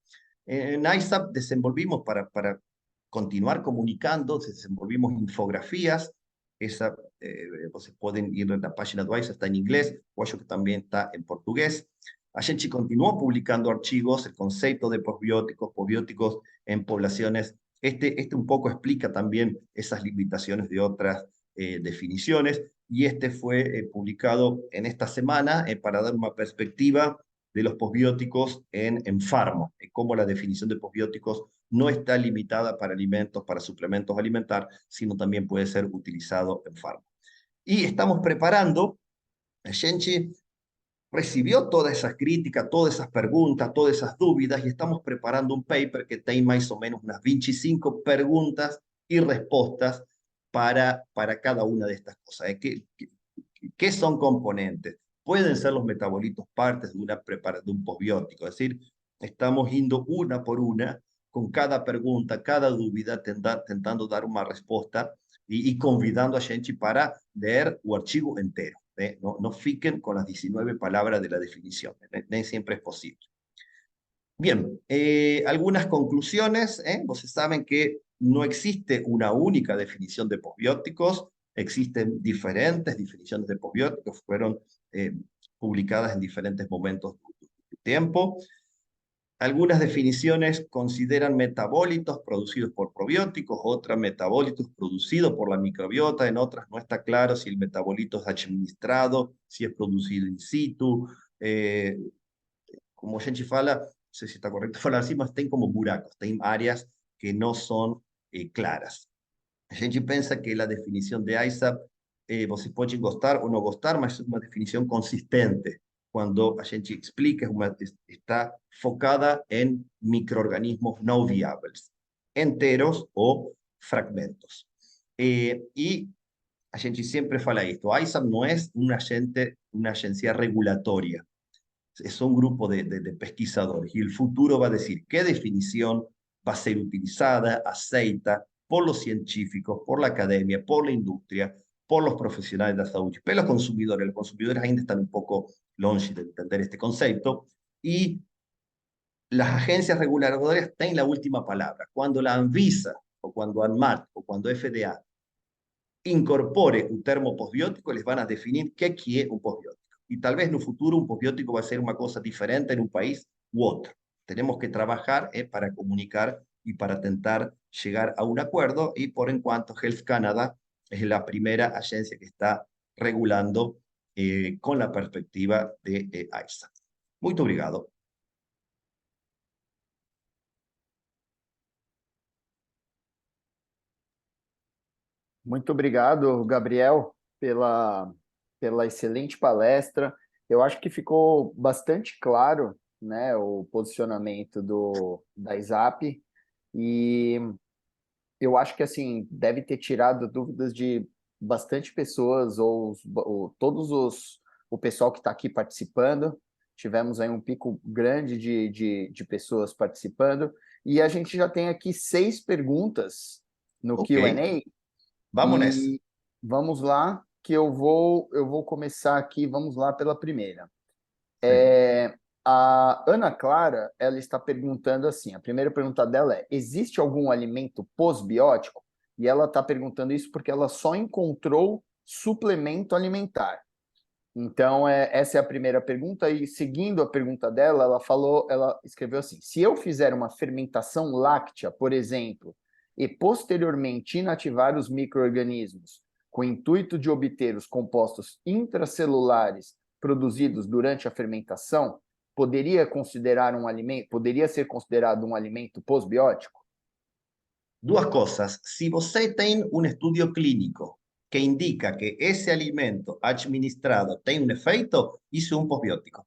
En ISAP desenvolvimos, para continuar comunicando, desenvolvimos infografías. Ustedes pueden ir a la página de ISAP, está en inglés, o que también está en portugués. A gente continuó publicando archivos, el concepto de postbióticos en poblaciones. Este un poco explica también esas limitaciones de otras definiciones, y este fue publicado en esta semana para dar una perspectiva de los posbióticos en Pharma, cómo la definición de posbióticos no está limitada para alimentos, para suplementos alimentarios, sino también puede ser utilizado en Pharma. Y estamos preparando, Shenchi recibió todas esas críticas, todas esas preguntas, todas esas dudas, y estamos preparando un paper que tiene más o menos unas 25 preguntas y respuestas para cada una de estas cosas. ¿Qué son componentes? Pueden ser los metabolitos partes de un posbiótico, es decir, estamos yendo una por una con cada pregunta, cada duda, tentando dar una respuesta y convidando a Shenchi para leer el archivo entero. No fiquen con las 19 palabras de la definición, no siempre es posible. Bien, algunas conclusiones. Ustedes saben que no existe una única definición de posbióticos, existen diferentes definiciones de posbióticos, fueron publicadas en diferentes momentos de tiempo. Algunas definiciones consideran metabolitos producidos por probióticos, otras metabolitos producidos por la microbiota, en otras no está claro si el metabolito es administrado, si es producido in situ. Como Shenchi fala, no sé si está correcto falar así, mas tem como buracos, tem áreas que no son claras. Shenchi piensa que la definición de ISAP, você pode gostar o no gostar, mas es una definición consistente. Cuando a gente explica, está focada en microorganismos no viables, enteros o fragmentos. Y a gente siempre fala esto, ISAP no es una agencia regulatoria, es un grupo de pesquisadores, y el futuro va a decir qué definición va a ser utilizada, aceita por los científicos, por la academia, por la industria, por los profesionales de la salud, por los consumidores. Los consumidores ainda están un poco longe de entender este concepto, y las agencias regulatorias tienen la última palabra. Cuando la Anvisa, o cuando ANMAT, o cuando FDA incorpore un termo posbiótico, les van a definir qué quiere un posbiótico. Y tal vez en un futuro un posbiótico va a ser una cosa diferente en un país u otro. Tenemos que trabajar para comunicar y para intentar llegar a un acuerdo, y por en cuanto Health Canada es la primera agencia que está regulando con la perspectiva de ISA. Muy obrigado. Muito obrigado, Gabriel, pela excelente palestra. Eu acho que ficou bastante claro, né, o posicionamento da ISAP, e eu acho que assim deve ter tirado dúvidas de bastante pessoas, o pessoal que está aqui participando. Tivemos aí um pico grande de pessoas participando, e a gente já tem aqui 6 perguntas no Q&A. Vamos nessa. E vamos lá, que eu vou começar aqui, vamos lá pela primeira. A Ana Clara, ela está perguntando assim, a primeira pergunta dela é, existe algum alimento pós-biótico? E ela está perguntando isso porque ela só encontrou suplemento alimentar. Então, essa é a primeira pergunta, e seguindo a pergunta dela, ela escreveu assim, se eu fizer uma fermentação láctea, por exemplo, e posteriormente inativar os micro-organismos com o intuito de obter os compostos intracelulares produzidos durante a fermentação, poderia ser considerado um alimento pós-biótico? Duas cosas. Si você tem un estudio clínico que indica que ese alimento administrado tiene un efecto, hizo un posbiótico.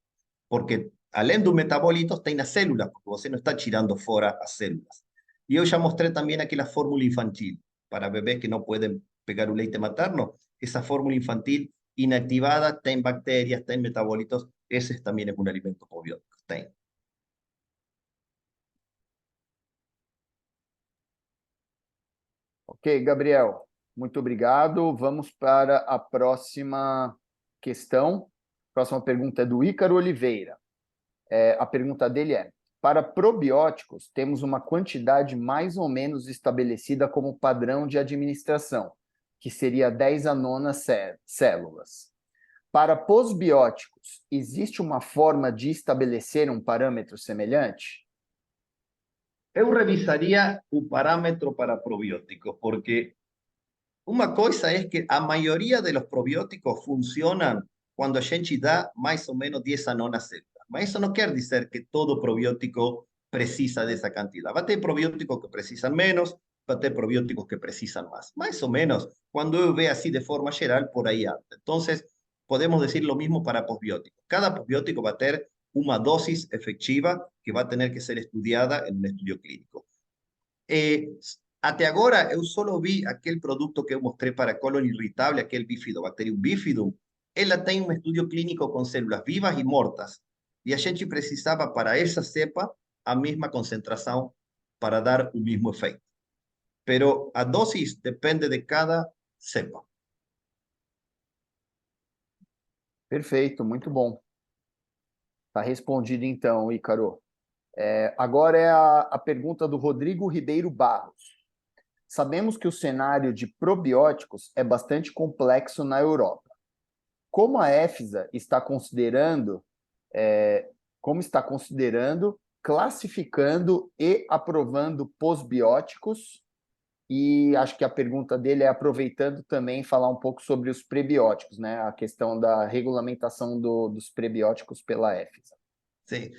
Porque além do metabolitos, tem as células, porque você não está tirando fora as células. Y yo ya mostré también aquí la fórmula infantil para bebés que no pueden pegar un leite materno. Esa fórmula infantil inactivada tiene bacterias, tiene metabolitos. Ese también es un alimento posbiótico. Ok, Gabriel, muito obrigado. Vamos para a próxima questão. A próxima pergunta é do Ícaro Oliveira. A pergunta dele é, para probióticos, temos uma quantidade mais ou menos estabelecida como padrão de administração, que seria 10 a 9 células. Para posbióticos, existe uma forma de estabelecer um parâmetro semelhante? Eu revisaría un parámetro para probióticos, porque una cosa es que a mayoría de los probióticos funcionan cuando a gente da más o menos 10 a 9 células. Mas eso no quiere decir que todo probiótico precisa de esa cantidad. Va a tener probióticos que precisan menos, va a tener probióticos que precisan más. Más o menos, cuando uno ve así de forma general, por ahí anda. Entonces, podemos decir lo mismo para posbióticos. Cada posbiótico va a tener una dosis efectiva que va a tener que ser estudiada en un estudio clínico. Até agora, eu solo vi aquele produto que eu mostrei para colon irritable, aquele Bifidobacterium bifidum. Ela tem um estudo clínico com células vivas e mortas. E a gente precisava, para essa cepa, a mesma concentração para dar o mesmo efeito. Pero a dosis depende de cada cepa. Perfeito, muito bom. Está respondido então, Ícaro. Agora é a pergunta do Rodrigo Ribeiro Barros. Sabemos que o cenário de probióticos é bastante complexo na Europa. Como a EFSA está considerando, classificando e aprovando posbióticos? E acho que a pergunta dele é aproveitando também falar um pouco sobre os prebióticos, né? A questão da regulamentação dos prebióticos pela EFSA. Sim.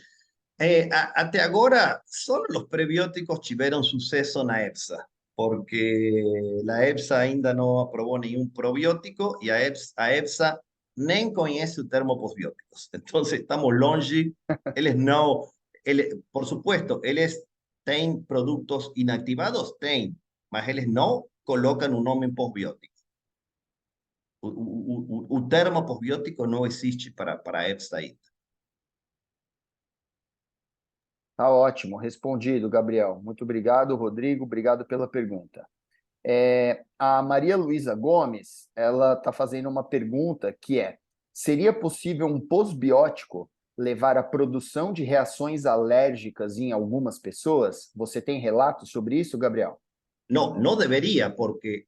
Até agora, só os prebióticos tiveram sucesso na EFSA, porque a EFSA ainda não aprovou nenhum probiótico e a EFSA nem conhece o termo posbióticos. Então, estamos longe. Eles não... por supuesto, eles têm produtos inactivados? Têm, mas eles não colocam o nome posbiótico. O termo posbiótico não existe para a EFSA ainda. Tá ótimo, respondido, Gabriel. Muito obrigado, Rodrigo. Obrigado pela pergunta. A Maria Luísa Gomes, ela está fazendo uma pergunta que é: seria possível um posbiótico levar à produção de reações alérgicas em algumas pessoas? Você tem relatos sobre isso, Gabriel? No, no debería, porque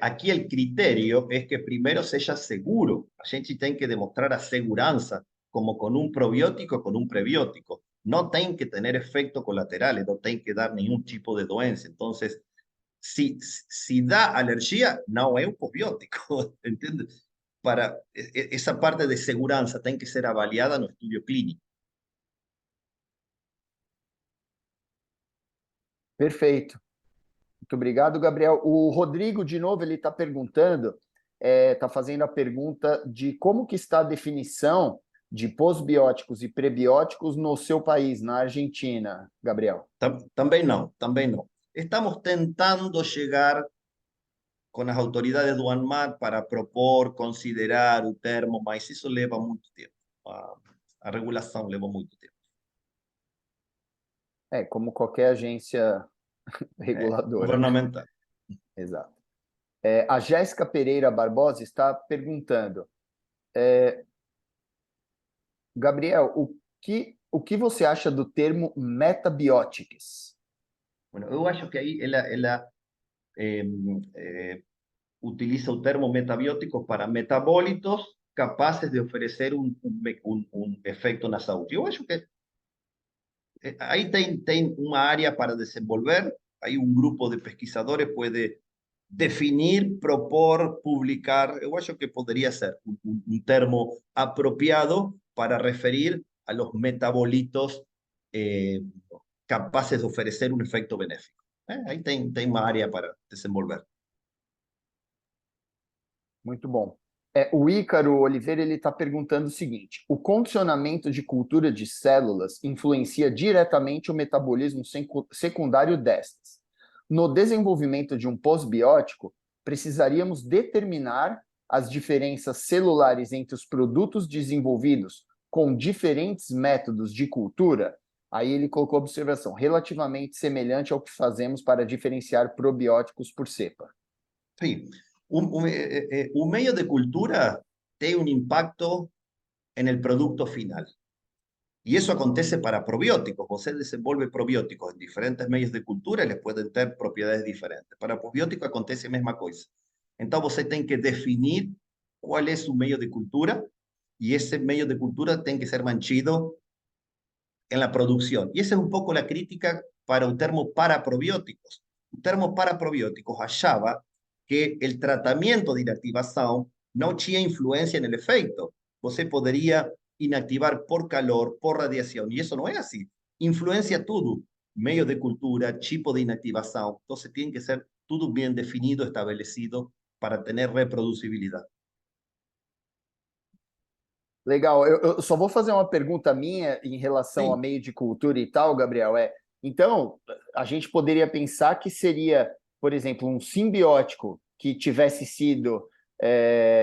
aquí el criterio es que primero sea seguro. A gente tem que demostrar a segurança, como con un probiótico, con un prebiótico. No tienen que tener efectos colaterales, no tienen que dar ningún tipo de doença. Entonces, si da alergia, no es un posbiótico, ¿entiendes? Para esa parte de segurança tem que ser avaliada no estudio clínico. Perfeito. Muito obrigado, Gabriel. O Rodrigo, de novo, ele está perguntando, está fazendo a pergunta de como que está a definição de posbióticos e prebióticos no seu país, na Argentina, Gabriel. Também não. Estamos tentando llegar con las autoridades do ANMAT para propor, considerar o termo, mas isso leva muito tempo. A regulação leva muito tempo. Como qualquer agência reguladora. Governamental. Exato. A Jéssica Pereira Barbosa está perguntando, Gabriel, o que você acha do termo metabiotics? Bueno, eu acho que aí ela utiliza o termo metabióticos para metabólitos capazes de oferecer un efecto na saúde. Eu acho que aí tem uma área para desenvolver, aí um grupo de pesquisadores pode definir, propor, publicar. Eu acho que poderia ser un termo apropiado para referir a los metabolitos capaces de oferecer un efecto benéfico. Aí tem uma área para desenvolver. Muito bom. O Ícaro Oliveira ele está perguntando o seguinte: o condicionamento de cultura de células influencia diretamente o metabolismo secundário destas. No desenvolvimento de um posbiótico, precisaríamos determinar as diferenças celulares entre os produtos desenvolvidos com diferentes métodos de cultura? Aí ele colocou a observação, relativamente semelhante ao que fazemos para diferenciar probióticos por cepa. Sim. Un medio de cultura tiene un impacto en el producto final. Y eso acontece para probióticos. Você desenvolve probióticos en diferentes medios de cultura y les pueden tener propiedades diferentes. Para probióticos acontece la misma cosa. Entonces, você tem que definir cuál es su medio de cultura y ese medio de cultura tiene que ser manchido en la producción. Y esa es un poco la crítica para un termo para probióticos. Un termo para probióticos hallaba que el tratamiento de inactivación no tenía influencia en el efecto. Você poderia inactivar por calor, por radiación, y eso no es así. Influencia todo, medio de cultura, tipo de inactivación, entonces tiene que ser todo bien definido, establecido para tener reproducibilidad. Legal, eu só vou fazer uma pergunta minha em relação a Sim. meio de cultura e tal, Gabriel. Então, a gente poderia pensar que seria, por exemplo, um simbiótico que tivesse sido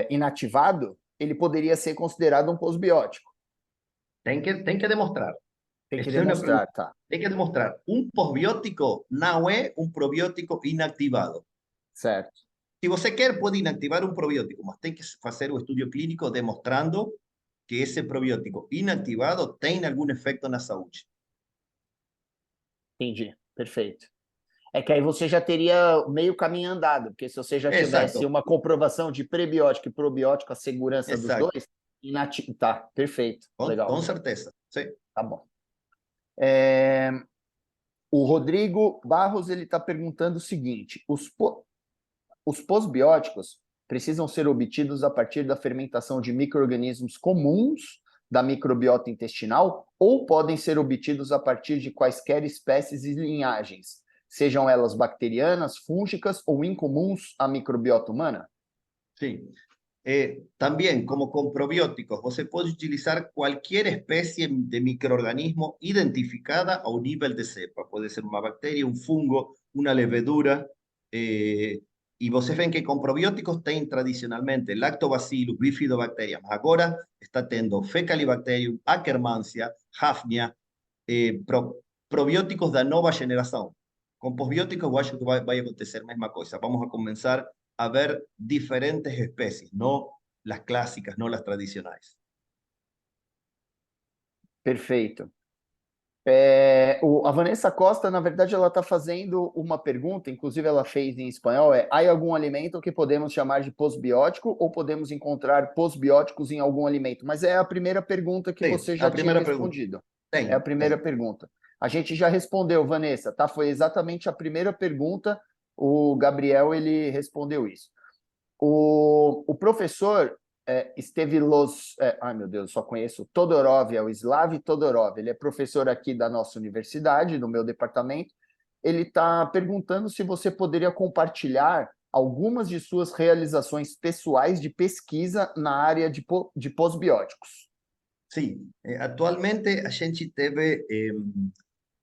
inativado, ele poderia ser considerado um posbiótico. Tem que demonstrar. Tem que Esta é uma demonstrar, pergunta. tá? Tem que demonstrar. Um posbiótico não é um probiótico inactivado. Certo. Se você quer, pode inactivar um probiótico, mas tem que fazer o estudo clínico demonstrando que esse probiótico inactivado tem algum efeito na saúde. Entendi, perfeito. É que aí você já teria meio caminho andado, porque se você já tivesse Exato. uma comprovação de prebiótico e probiótico, a segurança dos Exato. dois, tá, perfeito, legal. Com certeza, sim. Tá bom. O Rodrigo Barros ele está perguntando o seguinte: os posbióticos precisam ser obtidos a partir da fermentação de micro-organismos comuns da microbiota intestinal ou podem ser obtidos a partir de quaisquer espécies e linhagens, sejam elas bacterianas, fúngicas ou incomuns à microbiota humana? Sim. También, como con probióticos, você pode utilizar cualquier especie de microorganismo identificada a un nivel de cepa. Puede ser una bacteria, un fungo, una levedura. Y vocês ven que con probióticos tem tradicionalmente Lactobacillus, Bifidobacterium. Agora está tendo Fecalibacterium, Akkermansia, Hafnia, probióticos da nova geração. Com posbióticos, eu acho que vai acontecer a mesma coisa. Vamos a começar a ver diferentes especies, no las clásicas, no las tradicionais. Perfeito. A Vanessa Costa, na verdade, ela está fazendo uma pergunta, inclusive ela fez em espanhol, há algum alimento que podemos chamar de posbiótico ou podemos encontrar posbióticos em algum alimento? Mas é a primeira pergunta que você já tinha respondido. É a primeira pergunta. A gente já respondeu, Vanessa, tá? Foi exatamente a primeira pergunta, o Gabriel, ele respondeu isso. O professor ai meu Deus, só conheço Todorov, é o Slav Todorov, ele é professor aqui da nossa universidade, no meu departamento. Ele está perguntando se você poderia compartilhar algumas de suas realizações pessoais de pesquisa na área de posbióticos. Sim, atualmente a gente teve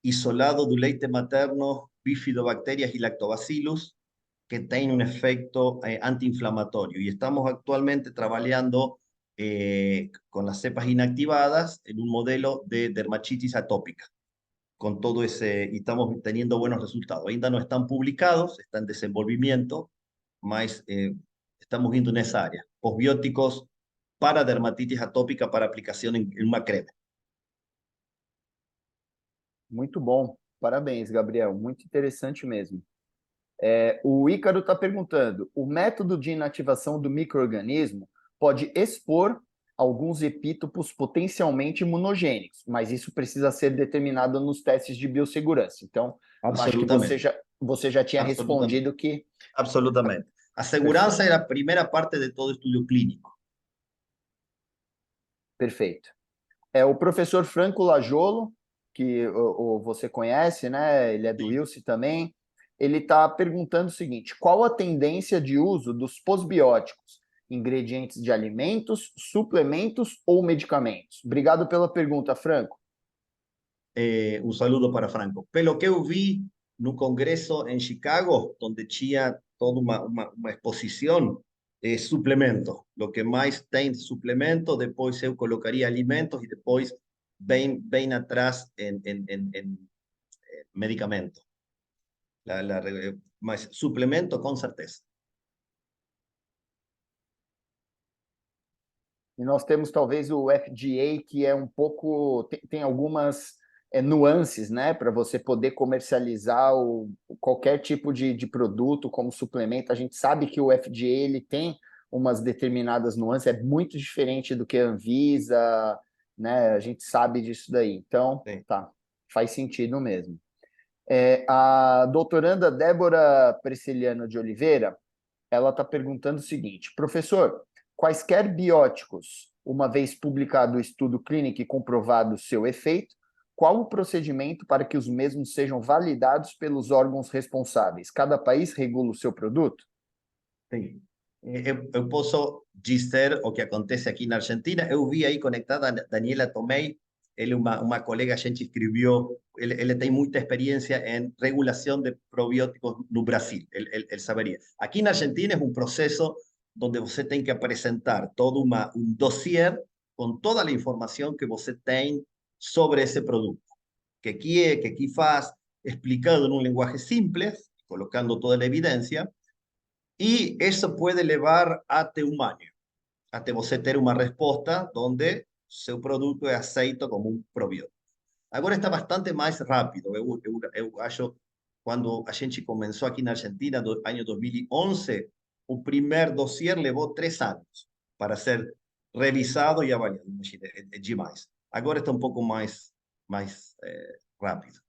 isolado do leite materno bifidobacterias e lactobacillus que tienen un efecto antiinflamatorio. Y estamos actualmente trabajando con las cepas inactivadas en un modelo de dermatitis atópica. Con todo ese, y estamos teniendo buenos resultados. Ainda no están publicados, están en desenvolvimiento, mas estamos viendo en esa área. Posbióticos para dermatitis atópica para aplicación en una crema. Muito bom. Parabéns, Gabriel. Muito interessante mesmo. O Ícaro está perguntando: o método de inativação do micro-organismo pode expor alguns epítopos potencialmente imunogênicos, mas isso precisa ser determinado nos testes de biossegurança. Então, acho que você já tinha respondido que... Absolutamente. A segurança é a primeira parte de todo estudo clínico. Perfeito. O professor Franco Lajolo, que você conhece, né? Ele é do ILSE também. Ele está perguntando o seguinte: qual a tendência de uso dos posbióticos? Ingredientes de alimentos, suplementos ou medicamentos? Obrigado pela pergunta, Franco. Um saludo para Franco. Pelo que eu vi no congresso em Chicago, onde tinha toda uma exposição, suplemento. O que mais tem de suplemento, depois eu colocaria alimentos e depois bem atrás em medicamento. Mas suplemento, com certeza. E nós temos talvez o FDA, que é um pouco... tem algumas nuances, né? Para você poder comercializar qualquer tipo de produto como suplemento. A gente sabe que o FDA ele tem umas determinadas nuances, é muito diferente do que a Anvisa, né? A gente sabe disso daí. Então, tá, faz sentido mesmo. A doutoranda Débora Presciliano de Oliveira, ela está perguntando o seguinte: professor, quaisquer bióticos, uma vez publicado o estudo clínico e comprovado seu efeito, qual o procedimento para que os mesmos sejam validados pelos órgãos responsáveis? Cada país regula o seu produto? Sim. Eu posso dizer o que acontece aqui na Argentina. Eu vi aí conectada a Daniela Tomei, ele uma colega, a gente escreveu, ele tem muita experiência em regulação de probióticos no Brasil, ele saberia. Aqui na Argentina é um processo onde você tem que apresentar todo dossiê com toda a informação que você tem sobre esse produto. Que aqui faz, explicado num linguagem simples, colocando toda a evidência, y eso puede llevar hasta un año, hasta você ter uma resposta onde seu produto é aceito como um probiótico. Agora está bastante mais rápido. Eu acho, quando a gente começou aqui na Argentina, no ano 2011, o primeiro dossiê levou 3 anos para ser revisado e avaliado. Imagina, é demais. Agora está um pouco mais rápido.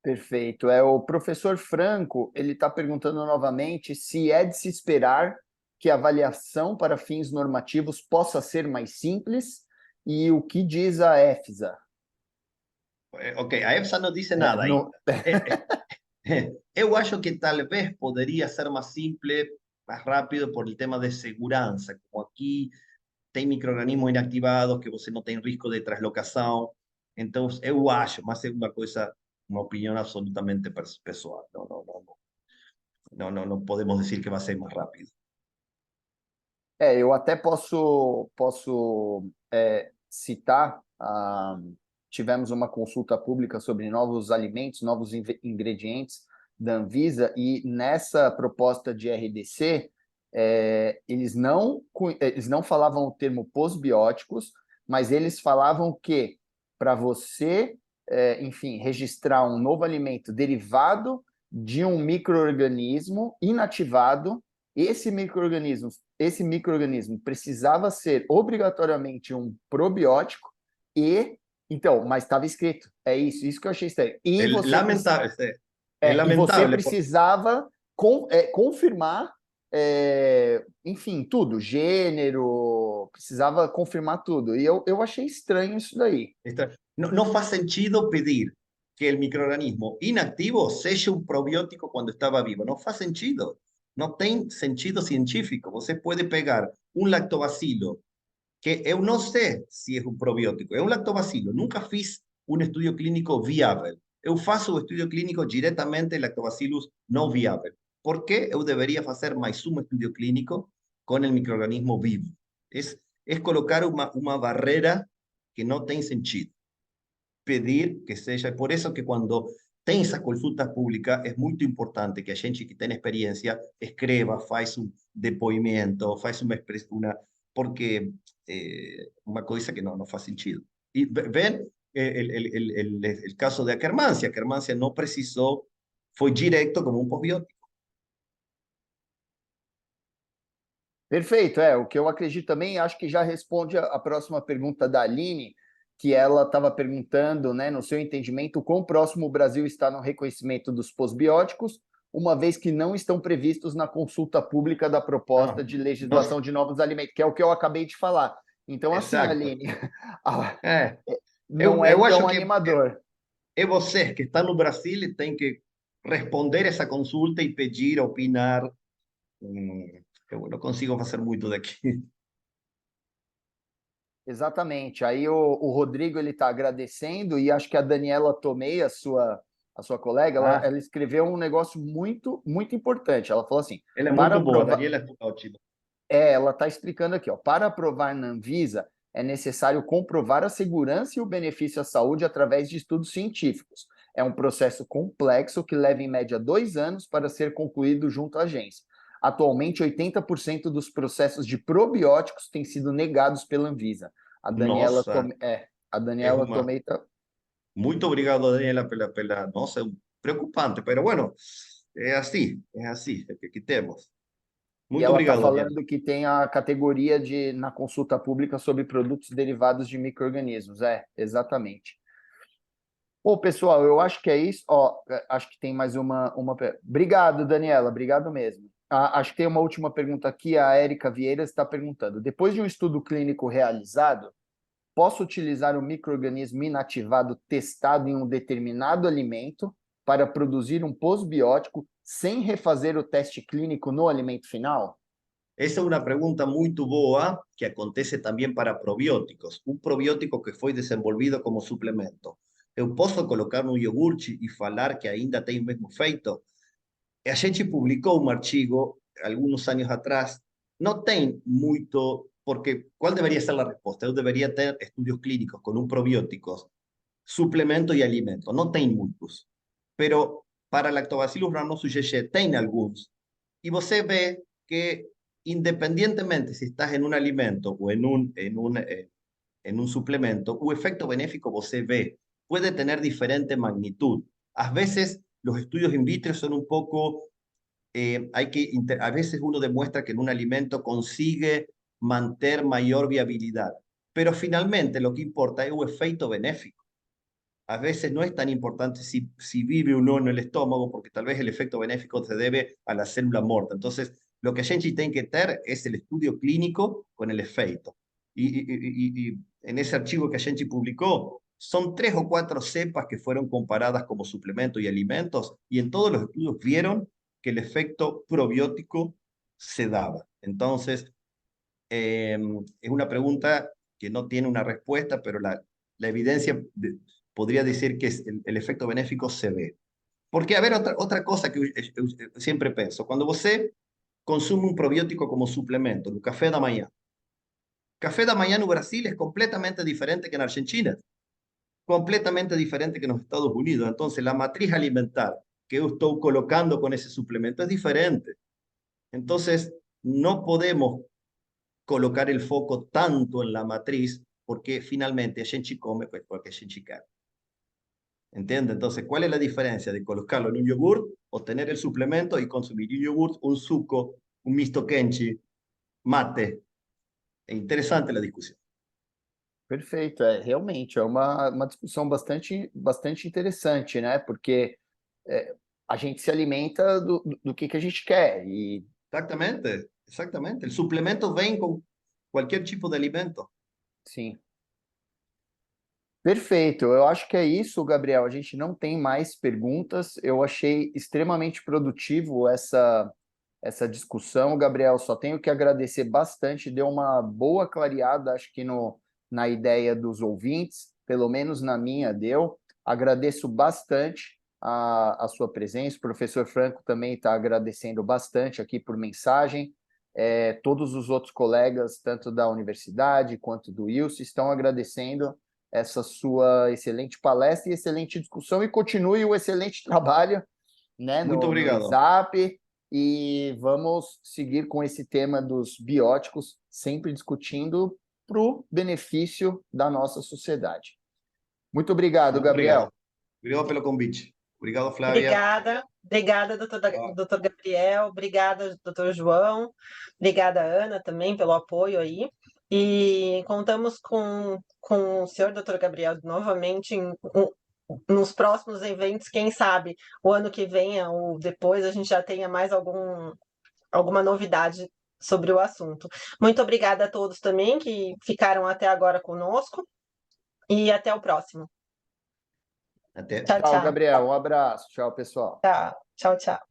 Perfeito. O professor Franco, ele está perguntando novamente se é de se esperar que a avaliação para fins normativos possa ser mais simples e o que diz a EFSA. Ok, a EFSA não disse nada ainda. Eu acho que talvez poderia ser mais simples, mais rápido por el tema de segurança. Como aqui tem micro-organismos inactivados, que você não tem risco de translocação. Então, eu acho, mas é uma coisa, uma opinião absolutamente pessoal. Não podemos dizer que vai ser mais rápido. Eu até posso citar, tivemos uma consulta pública sobre novos alimentos, novos ingredientes da Anvisa, e nessa proposta de RDC, eles não falavam o termo pós-bióticos, mas eles falavam que para você, enfim, registrar um novo alimento derivado de um micro-organismo inativado, esse micro-organismo precisava ser obrigatoriamente um probiótico então, mas estava escrito, isso que eu achei estranho. É lamentável. É E você lamentável. precisava confirmar, enfim, tudo, gênero, precisava confirmar tudo. E eu achei estranho isso daí. No faz sentido pedir que el microorganismo inactivo seja um probiótico quando estava vivo. Não faz sentido. Não tem sentido científico. Você pode pegar um lactobacilo, que eu não sei se é um probiótico, é um lactobacilo. Nunca fiz um estudo clínico viável. Eu faço o estudo clínico diretamente lactobacillus não viável. Por que eu deveria fazer mais um estudo clínico com o microorganismo vivo? É colocar uma barreira que não tem sentido. Pedir que seja, por isso que quando tem essas consultas públicas, é muito importante que a gente que tem experiência escreva, faz um depoimento, faz uma porque uma coisa que não faz sentido. E ven el caso de Akkermansia. Akkermansia não precisou, foi direto como um probiótico. Perfeito, o que eu acredito também, acho que já responde a próxima pergunta da Aline, que ela estava perguntando, né, no seu entendimento, quão próximo o Brasil está no reconhecimento dos posbióticos, uma vez que não estão previstos na consulta pública da proposta de legislação de novos alimentos, que é o que eu acabei de falar. Então, assim, Exato. Aline, não é tão animador. É você que está no Brasil e tem que responder essa consulta e pedir, opinar. Eu não consigo fazer muito daqui. Exatamente. Aí o Rodrigo ele está agradecendo e acho que a Daniela Tomei, a sua colega, ela escreveu um negócio muito, muito importante. Ela falou assim... Ela é muito boa, a Daniela é ótima. Ela está explicando aqui, para aprovar na Anvisa, é necessário comprovar a segurança e o benefício à saúde através de estudos científicos. É um processo complexo que leva em média 2 anos para ser concluído junto à agência. Atualmente, 80% dos processos de probióticos têm sido negados pela Anvisa. A Daniela Tomei... Muito obrigado, Daniela, pela... Nossa, é preocupante, mas bueno, é assim que temos. Muito obrigado, ela está falando Daniela. Que tem a categoria na consulta pública sobre produtos derivados de micro-organismos. Exatamente. Bom, pessoal, eu acho que é isso. Acho que tem mais uma... Obrigado, Daniela. Obrigado mesmo. Acho que tem uma última pergunta aqui, a Érica Vieira está perguntando. Depois de um estudo clínico realizado, posso utilizar o micro-organismo inativado testado em um determinado alimento para produzir um pós-biótico sem refazer o teste clínico no alimento final? Esa es una pregunta muy boa que acontece también para probióticos. Un probiótico que foi desenvolvido como suplemento. Eu posso colocar no iogurte e falar que ainda tem o mesmo efeito? A gente publicou um artigo alguns anos atrás. Não tem muito, porque qual deveria ser a resposta? Eu deveria ter estudos clínicos com um probióticos, suplemento e alimento. Não tem muitos. Pero para Lactobacillus rhamnosus tem alguns. E você vê que independientemente si estás en un alimento o en un suplemento, o efecto benéfico você ve, puede tener diferente magnitud. A veces los estudios in vitro son un poco, a veces uno demuestra que en un alimento consigue mantener mayor viabilidad, pero finalmente lo que importa es el efecto benéfico. A veces no es tan importante si vive o no en el estómago, porque tal vez el efecto benéfico se debe a la célula muerta. Entonces, lo que a gente tiene que tener es el estudio clínico con el efecto. Y en ese archivo que a gente publicó, son 3 o 4 cepas que fueron comparadas como suplemento y alimentos, y en todos los estudios vieron que el efecto probiótico se daba. Entonces, es una pregunta que no tiene una respuesta, pero la evidencia podría decir que el efecto benéfico se ve. Porque, a ver, otra cosa que eu sempre penso, quando você consume um probiótico como suplemento no café da manhã, café da manhã no Brasil é completamente diferente que na Argentina, completamente diferente que nos Estados Unidos. Entonces, la matriz alimentar que eu estou colocando con ese suplemento es diferente. Entonces, no podemos colocar el foco tanto en la matriz, porque finalmente a gente come porque a gente quer. ¿Entiende? Entonces, ¿cuál es la diferencia de colocarlo en un yogur o tener el suplemento y consumir un yogur, un suco, un misto kenchi, mate? É interessante a discussão. Perfeito, realmente é uma discussão bastante interessante, né? Porque a gente se alimenta do que a gente quer. E... Exatamente, exatamente. O suplemento vem com qualquer tipo de alimento. Sim. Perfeito, eu acho que é isso, Gabriel. A gente não tem mais perguntas. Eu achei extremamente produtivo essa discussão, Gabriel. Só tenho que agradecer bastante, deu uma boa clareada, acho que na ideia dos ouvintes, pelo menos na minha deu. Agradeço bastante a sua presença. O professor Franco também está agradecendo bastante aqui por mensagem. Todos os outros colegas, tanto da universidade quanto do ILSE, estão agradecendo essa sua excelente palestra e excelente discussão, e continue o excelente trabalho, né, Muito obrigado. no ISAP, e vamos seguir com esse tema dos bióticos, sempre discutindo para o benefício da nossa sociedade. Muito obrigado, Gabriel. Obrigado pelo convite. Obrigado, Flávia. Obrigada, doutor Gabriel. Obrigada, doutor João. Obrigada, Ana, também, pelo apoio aí. E contamos com o senhor, doutor Gabriel, novamente nos próximos eventos. Quem sabe o ano que vem ou depois a gente já tenha mais alguma novidade sobre o assunto. Muito obrigada a todos também que ficaram até agora conosco e até o próximo. Até. Tchau, Gabriel. Um abraço. Tchau, pessoal. Tchau, tchau.